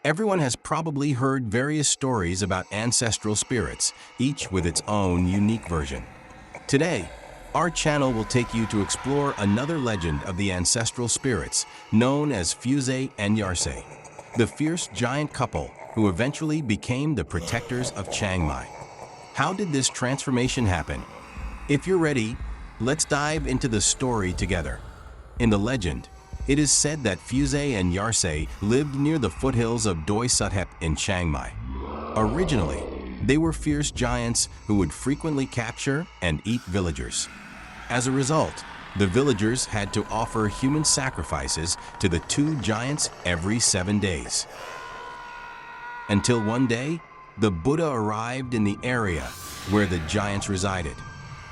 Everyone has probably heard various stories about ancestral spirits, each with its own unique version. Today, our channel will take you to explore another legend of the ancestral spirits, known as Fuse and Yarse, the fierce giant couple who eventually became the protectors of Chiang Mai. How did this transformation happen? If you're ready, let's dive into the story together. In the legend, it is said that Fuse and Yarse lived near the foothills of Doi Suthep in Chiang Mai. Originally, they were fierce giants who would frequently capture and eat villagers. As a result, the villagers had to offer human sacrifices to the two giants every 7 days. Until one day, the Buddha arrived in the area where the giants resided.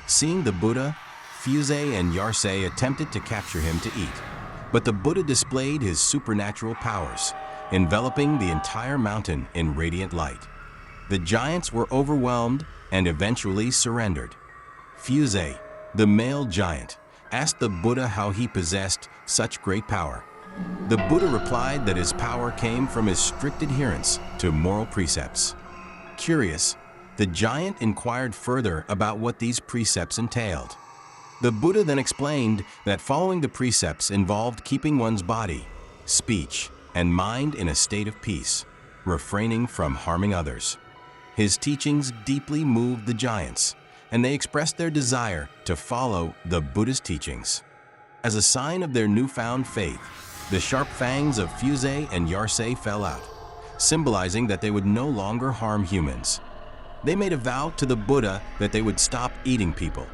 Seeing the Buddha, Fuse and Yarse attempted to capture him to eat. But the Buddha displayed his supernatural powers, enveloping the entire mountain in radiant light. The giants were overwhelmed and eventually surrendered. Fuse, the male giant, asked the Buddha how he possessed such great power. The Buddha replied that his power came from his strict adherence to moral precepts. Curious, the giant inquired further about what these precepts entailed. The Buddha then explained that following the precepts involved keeping one's body, speech, and mind in a state of peace, refraining from harming others. His teachings deeply moved the giants, and they expressed their desire to follow the Buddha's teachings. As a sign of their newfound faith, the sharp fangs of Fuse and Yarse fell out, symbolizing that they would no longer harm humans. They made a vow to the Buddha that they would stop eating people,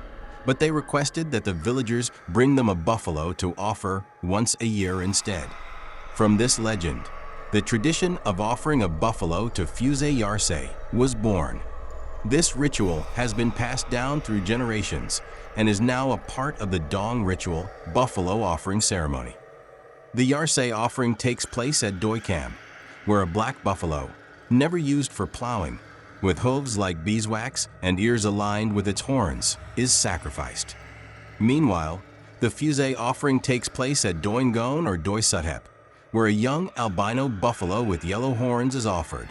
but they requested that the villagers bring them a buffalo to offer once a year instead. From this legend, the tradition of offering a buffalo to Fuse Yarse was born. This ritual has been passed down through generations and is now a part of the Dong ritual buffalo offering ceremony. The Yarse offering takes place at Doi Cam, where a black buffalo, never used for plowing, with hooves like beeswax and ears aligned with its horns, is sacrificed. Meanwhile, the Fuse offering takes place at Doi Ngon or Doi Suthep, where a young albino buffalo with yellow horns is offered.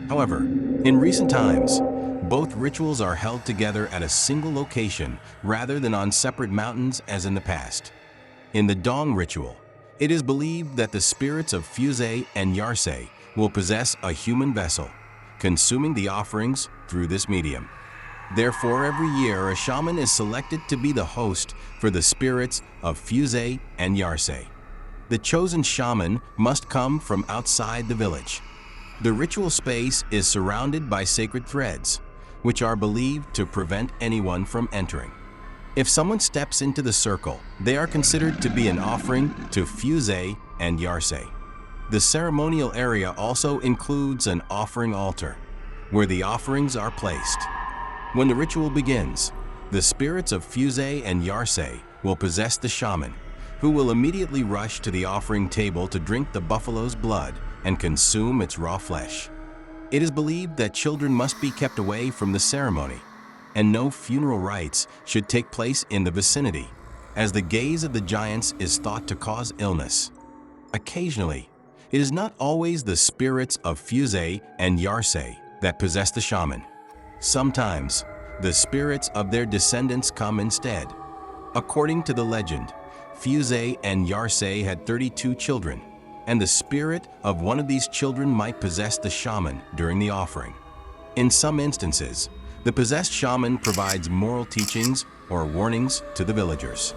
However, in recent times, both rituals are held together at a single location rather than on separate mountains as in the past. In the Dong ritual, it is believed that the spirits of Fuse and Yarse will possess a human vessel, consuming the offerings through this medium. Therefore, every year a shaman is selected to be the host for the spirits of Fuse and Yarse. The chosen shaman must come from outside the village. The ritual space is surrounded by sacred threads, which are believed to prevent anyone from entering. If someone steps into the circle, they are considered to be an offering to Fuse and Yarse. The ceremonial area also includes an offering altar, where the offerings are placed. When the ritual begins, the spirits of Fuse and Yarse will possess the shaman, who will immediately rush to the offering table to drink the buffalo's blood and consume its raw flesh. It is believed that children must be kept away from the ceremony, and no funeral rites should take place in the vicinity, as the gaze of the giants is thought to cause illness. Occasionally, it is not always the spirits of Fuse and Yarse that possess the shaman. Sometimes, the spirits of their descendants come instead. According to the legend, Fuse and Yarse had 32 children, and the spirit of one of these children might possess the shaman during the offering. In some instances, the possessed shaman provides moral teachings or warnings to the villagers.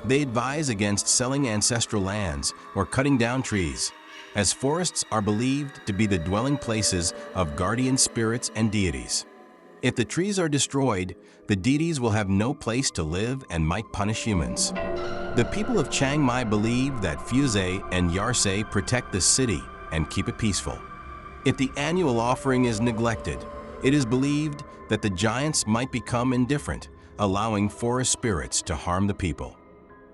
They advise against selling ancestral lands or cutting down trees, as forests are believed to be the dwelling places of guardian spirits and deities. If the trees are destroyed, the deities will have no place to live and might punish humans. The people of Chiang Mai believe that Fuse and Yarse protect the city and keep it peaceful. If the annual offering is neglected, it is believed that the giants might become indifferent, allowing forest spirits to harm the people.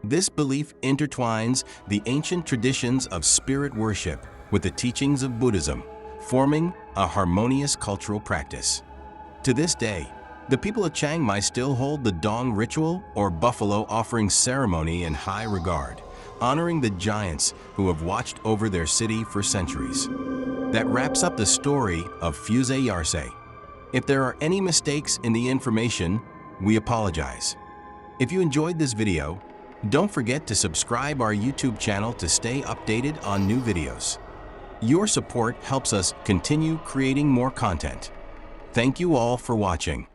This belief intertwines the ancient traditions of spirit worship with the teachings of Buddhism, forming a harmonious cultural practice. To this day, the people of Chiang Mai still hold the Dong ritual or buffalo offering ceremony in high regard, honoring the giants who have watched over their city for centuries. That wraps up the story of Fuse Yarse. If there are any mistakes in the information, we apologize. If you enjoyed this video, don't forget to subscribe our YouTube channel to stay updated on new videos. Your support helps us continue creating more content. Thank you all for watching.